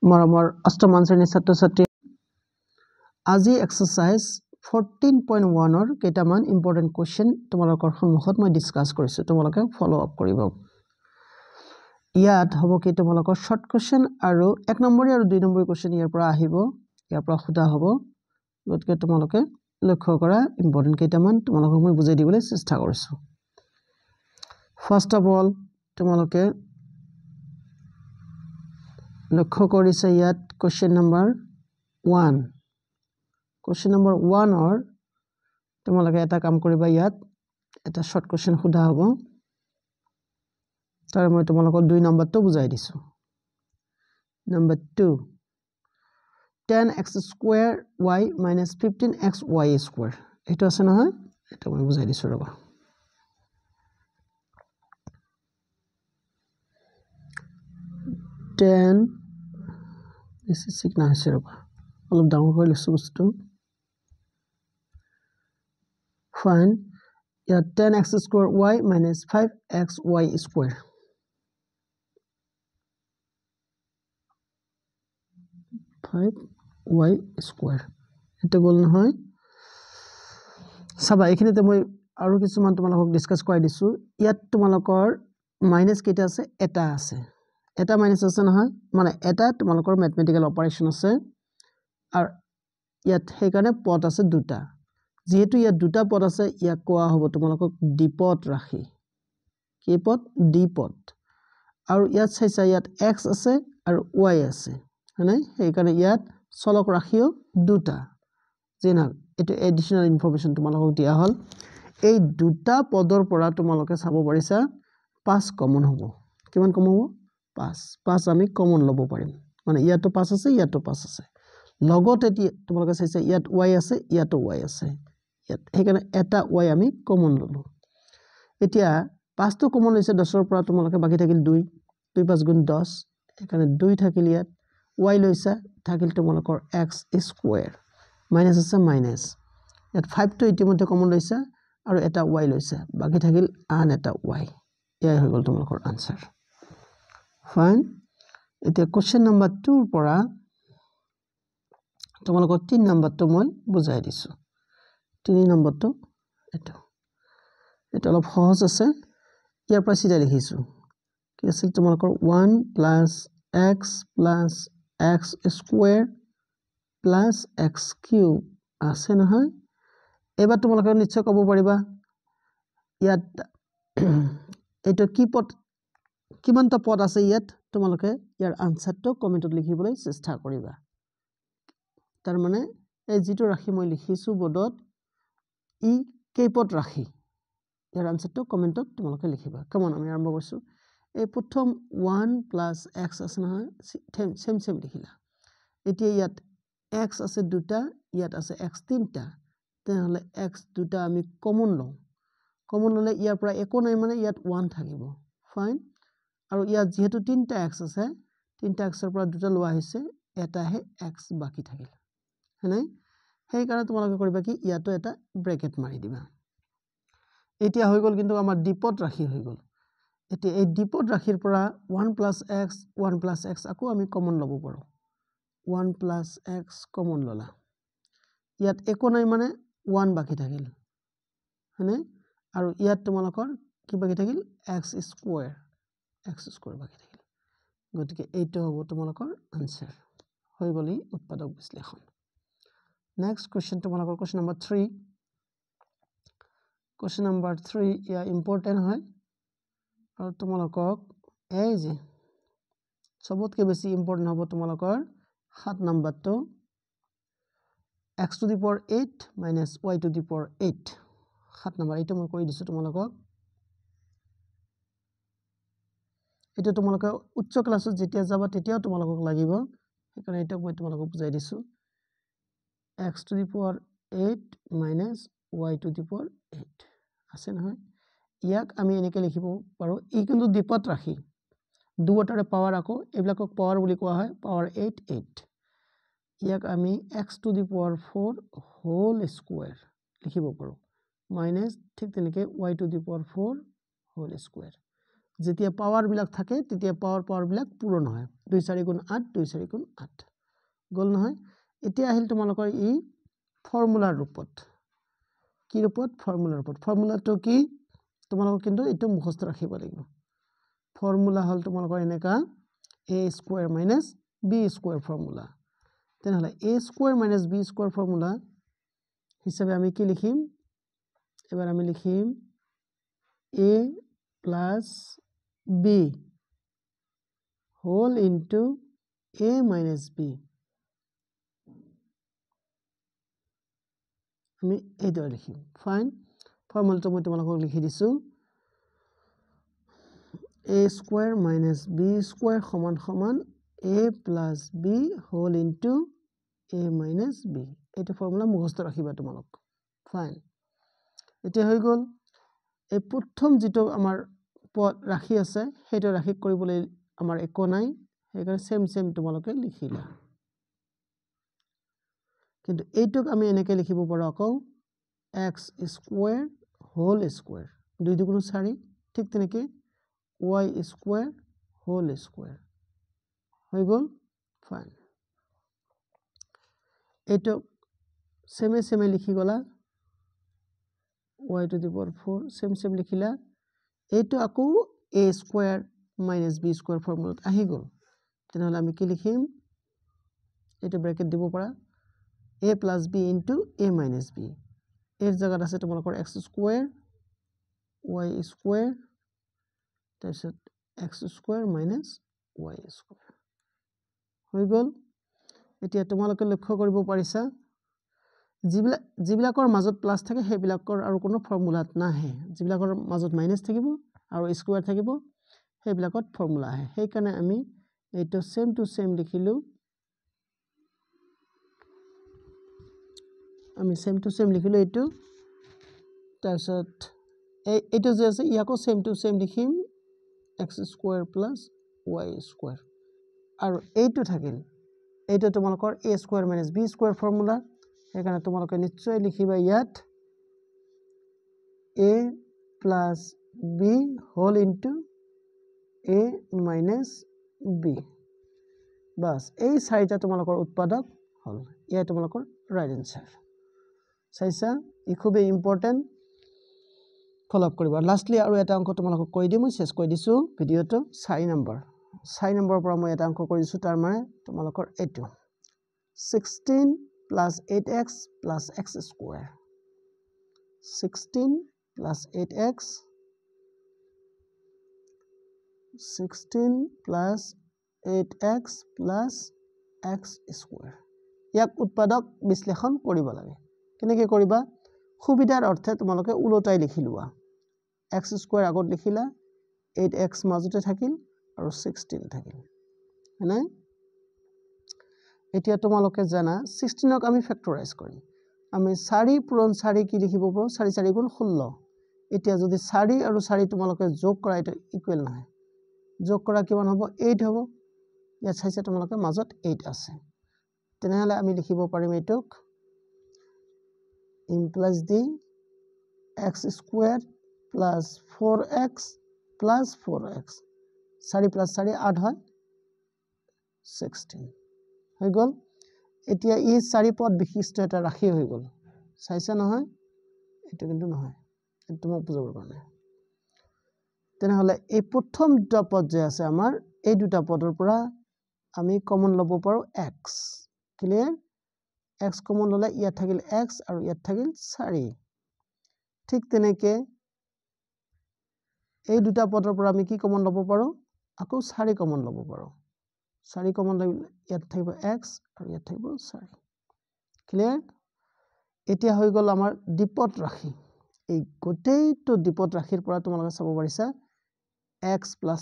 মৰমৰ অষ্টম শ্ৰেণীৰ ছাত্ৰ ছাত্ৰী আজি এক্সাৰসাইজ 14.1 ৰ কেইটামান ইম্পৰ্টেন্ট কোৱেশ্চন তোমালোকৰ সন্মুখত মই ডিসকাস কৰিছো তোমালোকে ফলো আপ কৰিব ইয়াত হ'ব কি তোমালোকৰ শৰ্ট কোৱেশ্চন আৰু 1 নম্বৰী আৰু 2 নম্বৰী কোৱেশ্চন ইয়াৰ পৰা আহিব ইয়াৰ পৰা খুদা হ'ব গতিকে তোমালোকে লক্ষ্য কৰা ইম্পৰ্টেন্ট কেইটামান তোমালোকক মই বুজাই দিবলৈ চেষ্টা কৰিছো ফাৰ্স্ট অফ অল তোমালোকে লক্ষ্য কৰিছে ইয়াত question number 1 question number 1 or তোমালোকে এটা কাম কৰিবা ইয়াত এটা শৰ্ট question খুদা হ'ব তাৰ মই তোমালোকক 2 নম্বৰটো বুজাই দিছো number 2 10x square y minus 15x y square এটা আছে নহয় এটা মই বুজাই দিছো ৰবা 10 This is signature. All down for to find 10x square y minus 5xy square. 5y square. Ito gol na hoy. Saba ekinite moi aru kisuman tumalok discuss koi disu. Yat tumalokor minus kita ase eta ase. এটা minus আছে নহয় মানে এটা তোমালোকৰ mathematical operation আছে আৰু ইয়াত হেকানে পদ আছে দুটা যেহেতু ইয়াত দুটা পদ আছে ইয়া কোৱা হ'ব তোমালোকক দ্বিপদ ৰাখি কি পদ দ্বিপদ আৰু ইয়াত চাইছা ইয়াত x আছে আৰু y আছে মানে হেকানে ইয়াত চলক ৰাখিও দুটা যেনা এটো এডিশনাল ইনফৰমেশন তোমালোকক দিয়া হল এই দুটা পদৰ পৰা তোমালোকে চাব পাৰিছা 5 কমন হ'ব কিমান কমন হ'ব 5 আমি কমন লব পাৰিম মানে ইয়াতো 5 আছে ইয়াতো 5 আছে লগত এটি তোমালোকে চাইছে ইয়াত y আছে ইয়াতো y আছে ইয়াত হেকানে এটা y আমি কমন ললো এতিয়া 5 তো কমন লৈছে 10 ৰ পৰা তোমালোকে বাকি থাকিল 2 2 5 গুণ 10 হেকানে 2 থাকিল ইয়াত y লৈছা থাকিল তোমালোকৰ x স্কয়াৰ মাইনাস আছে মাইনাস ইয়াত 5 তো ইতিমধ্যে কমন লৈছা আৰু এটা y লৈছা বাকি থাকিল আন এটা y ইয়াই হৈ গল তোমালোকৰ answer Fine. Ite question number 2 পৰা তোমালোকৰ 3 নম্বৰটো মই বুজাই দিছো 3 নম্বৰটো এটা এটা অলপ সহজ আছে ইয়াৰ পৰা সিধা লিখিছো কি আছিল তোমালোকৰ 1 + x + x square + x cube আছে নহয় এবাৰ তোমালোকে নিশ্চয় ক'ব পাৰিবা ইয়াত এটা কি পদ কিমানটা পদ আছে ইয়াত তোমালোকে ইয়াৰ আনসাৰটো কমেন্টত লিখিবলৈ চেষ্টা কৰিবা তাৰ মানে এই যেটো ৰাখি মই লিখিছো বৰ্ডত ই কেইপদ ৰাখি ইয়াৰ আনসাৰটো কমেন্টত তোমালোকে লিখিবা কমন আমি আৰম্ভ কৰিছো এই প্ৰথম 1 + x আছে নহয় সেম লিখিলা এতিয়া ইয়াত x আছে দুটা ইয়াত আছে x তিনটা তেহলে x দুটা আমি কমন ললে ইয়াৰ পৰা একো নাই মানে ইয়াত 1 থাকিব ফাইন আৰু ইয়াত যেহেতু 3টা x আছে 3টা x ৰ পৰা দুটা লোৱা হৈছে এটাহে x বাকি থাকিল হয়নে সেই কাৰণে তোমালোকে কৰিবা কি ইয়াতো এটা ব্ৰেকেট মাৰি দিবা এতিয়া হৈ গল কিন্তু আমাৰ দ্বিপদ ৰাখি হৈ গল এতিয়া এই দ্বিপদ ৰাখিৰ পৰা 1 + x আকৌ আমি কমন লব পাৰো 1 + x কমন ললা ইয়াত একো নাই মানে 1 বাকি থাকিল হয়নে আৰু ইয়াত তোমালোকৰ কি বাকি থাকিল x স্কয়াৰ বাকি থাকিল গতিকে এইটো হ'ব তোমালোকৰ আনসাৰ হৈ গলি উৎপাদক বিশ্লেষণ নেক্সট কোৱেশ্চন তোমালোকৰ কোৱেশ্চন নম্বৰ 3 কোৱেশ্চন নম্বৰ 3 ইয়া ইম্পৰ্টেন্ট হয় আৰু তোমালোকক এই যে সবতকৈ বেছি ইম্পৰ্টেন্ট হ'ব তোমালোকৰ 7 নম্বৰটো x⁴ 8 - y⁴ 8 7 নম্বৰ এইটো মই কৈ দিছো তোমালোকক এটা তোমালোকে উচ্চ ক্লাছত যেতিয়া যাবা তেতিয়াও তোমালোকক লাগিব সেইকাৰণে এটা মই তোমালোকক বুজাই দিছো x⁴ 8 - y⁴ 8 আছে নহয় ইয়াক আমি এনেকৈ লিখিব পাৰো ই কিন্তু দ্বিপদ ৰাখি দুটাৰে পাৱাৰ আকৌ এইবিলাকক পাৱাৰ বুলি কোৱা হয় পাৱাৰ 8 ইয়াক আমি x⁴ হোল স্কয়াৰ লিখিব পাৰো মাইনাস ঠিক তেনেকৈ y⁴ হোল স্কয়াৰ যেতিয়া পাৱাৰ বিলাক থাকে তেতিয়া পাৱাৰ বিলাক পূৰণ হয় 2 4 গুণ 8 2 4 গুণ 8 গল নহয় এতিয়া আহিল তোমালোকৰ ই ফৰ্মুলাৰ ৰূপত কি ৰূপত ফৰ্মুলাৰ ৰূপত ফৰ্মুলাটো কি তোমালোকক কিন্তু এটো মুখস্থ ৰাখিব লাগিব ফৰ্মুলা হল তোমালোকৰ এনেকা a square minus b square formula তেনেহলে a square minus b square formula হিচাপে আমি কি লিখিম এবাৰ আমি লিখিম a plus b whole into a minus b আমি এইটো লিখিম ফাইন ফৰ্মুলাটো মই তোমালোকক লিখি দিছো a square minus b square সমান সমান a plus b whole into a minus b এইটো ফৰ্মুলা মুখস্থ ৰাখিবা তোমালোক ফাইন এটা হৈ গল এই প্ৰথম যেটো আমাৰ পদ ৰাখি আছে হেটো ৰাখি কৰিবলৈ আমাৰ একো নাই হেকাৰণে সেম তোমালোকে লিখিলা কিন্তু এইটোক আমি এনেকৈ লিখিব পাৰো আকৌ x স্কয়াৰ হোল স্কয়াৰ 2 2 গুণ 4 ঠিক তেনেকৈ y স্কয়াৰ হোল স্কয়াৰ হৈ গল ফাইন এইটো সেমে লিখি গলা y to the power 4 same লিখিলা এইটো আকৌ a square minus b square ফৰ্মুলাত আহি গল তেনেহলে আমি কি লিখিম এইটো ব্ৰ্যাকেট দিব পাৰা a plus b into a minus b এৰ জায়গাত আছে তোমালোকৰ x স্কয়াৰ y স্কয়াৰ তাৰপিছত x square minus y square হৈ গল এতিয়া তোমালোকে লক্ষ্য কৰিব পাৰিছা জিবিলাকৰ মাজত প্লাস থাকে হেবিলাকৰ আৰু কোনো ফৰ্মুলাত নাহে জিবিলাকৰ মাজত মাইনাস থাকিব আৰু স্কয়াৰ থাকিব হেবিলাকত ফৰ্মুলা আহে সেই কাৰণে আমি এইটো সেম টু সেম লিখিলো আমি সেম টু সেম লিখিলো এইটো তাৰপিছত এইটো যে আছে ইয়াকো সেম টু সেম লিখিম x square plus y square আৰু এইটো থাকিল এইটো তোমালোকৰ a square minus b square formula সেইকাৰণে তোমালোকে নিশ্চয় লিখিবা ইয়াত a plus b whole into a minus b বাস এই চাৰিটা তোমালোকৰ উৎপাদক হল ইয়া তোমালোকৰ ৰাইট আনসাৰ চাইছা ই খুবই ইম্পৰ্টেন্ট ফলো আপ কৰিবা লাষ্টলি আৰু এটা অংক তোমালোকক কৈ দিম মই শেষ কৈ দিছো ভিডিওটো 4 নম্বৰ পৰা মই এটা অংক কৰিছো তাৰ মানে তোমালোকৰ এটো 16 plus 8x plus x square 16 plus 8x 16 plus 8x plus x square ইয়াক উৎপাদক বিশ্লেষণ কৰিব লাগে কেনেকৈ কৰিবা সুবিধাৰ অৰ্থে তোমালোকে উলটাই লিখি লোৱা x square আগত লিখিলা 8x মাজতে থাকিল আৰু 16 থাকিল হয়নে এতিয়া তোমালোকে জানা 16ক আমি ফ্যাক্টৰাইজ কৰিম আমি 4 পূৰণ 4 কি লিখিব পাৰো 4 4 গুণ 16 এতিয়া যদি 4 আৰু 4 তোমালোকে যোগ কৰা এটা ইকুৱেল নহয় যোগ কৰা কিমান হ'ব 8 হ'ব ইয়াত চাইছে তোমালোকে মাজত 8 আছে তেনেহলে আমি লিখিব পাৰিম এটোক implies the x square plus 4x plus 4x 4 plus 4 8 হয় 16 হৈ গল এতিয়া ই 4 পদ বিশিষ্ট এটা ৰাখি হৈ গল চাইছা নহয় এটো কিন্তু নহয় এটো মই বুজাবৰ কাৰণে তেনেহলে এই প্ৰথম দুটা পদ যে আছে আমাৰ এই দুটা পদৰ পৰা আমি কমন লব পাৰো x ক্লিয়াৰ x কমন ললে ইয়াত থাকিল x আৰু ইয়াত থাকিল 4 ঠিক তেনেকৈ এই দুটা পদৰ পৰা আমি কি কমন লব পাৰো আকৌ 4 কমন লব পাৰো 4 কমন ললে ইয়াত থাকিব x আৰু ইয়াত থাকিব 4 ক্লিয়াৰ এতিয়া হৈ গল আমাৰ দ্বিপদ ৰাশি এই গোটেইটো দ্বিপদ ৰাশিৰ পৰা তোমালোকে চাব পাৰিছা x plus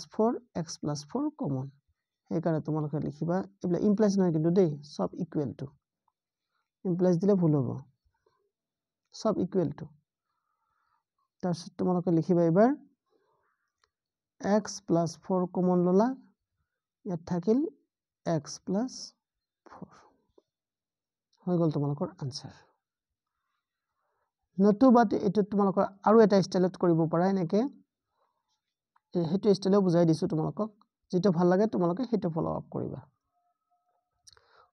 4 কমন এই কাৰণে তোমালোকে লিখিবা এবলা ইমপ্লাইজ নহয় কিন্তু দেই সব ইকুৱেল টু ইমপ্লাইজ দিলে ভুল হ'ব সব ইকুৱেল টু তাৰপিছত তোমালোকে লিখিবা এবাৰ x plus 4 কমন ললা ইয়াত থাকিল x plus 4 হৈ গল তোমালোকৰ আনসাৰ নতুবা এটো তোমালোকৰ আৰু এটা ষ্টাইলত কৰিব পাৰা এনেকে সেইটো ষ্টাইলেও বুজাই দিছোঁ তোমালোকক যেটো ভাল লাগে তোমালোকে সেইটো ফলো আপ কৰিবা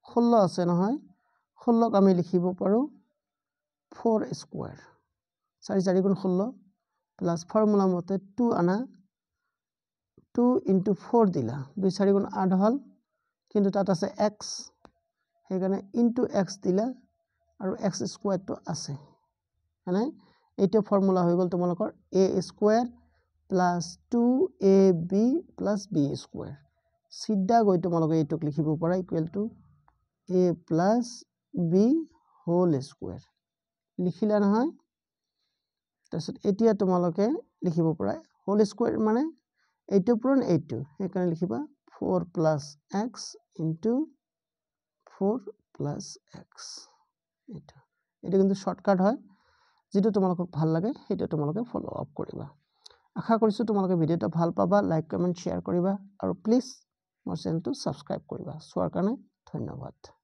16 আছে নহয় 16 ক আমি লিখিব পাৰো 4 স্কয়াৰ 4 4 গুণ 16 প্লাস ফর্মুলা মতে 2 আনা 2 into 4 দিলা 2 4 গুণ 8 হল কিন্তু তাত আছে x সেইকাৰণে into x দিলা আৰু x স্কয়াৰ তো আছে মানে এইটো ফৰ্মুলা হৈ গল তোমালোকৰ a square plus 2ab plus b square সিদ্ধা গৈ তোমালোকে এইটোক লিখিব পাৰা equal to a plus b whole square লিখিলা নহয় তাৰছত এতিয়া তোমালোকে লিখিব পাৰা whole square মানে এইটো পূৰণ এইটো সেইকাৰণে লিখিবা 4 plus x into 4 plus x এটা কিন্তু শর্টকাট হয় যেটো তোমালোকক ভাল লাগে সেইটো তোমালোকে ফলো আপ কৰিবা আশা কৰিছো তোমালোকে ভিডিওটা ভাল পাবা লাইক কমেন্ট শেয়াৰ কৰিবা আৰু প্লিজ মোৰ চেনেলটো সাবস্ক্ৰাইব কৰিবা সোৱাৰ কাৰণে ধন্যবাদ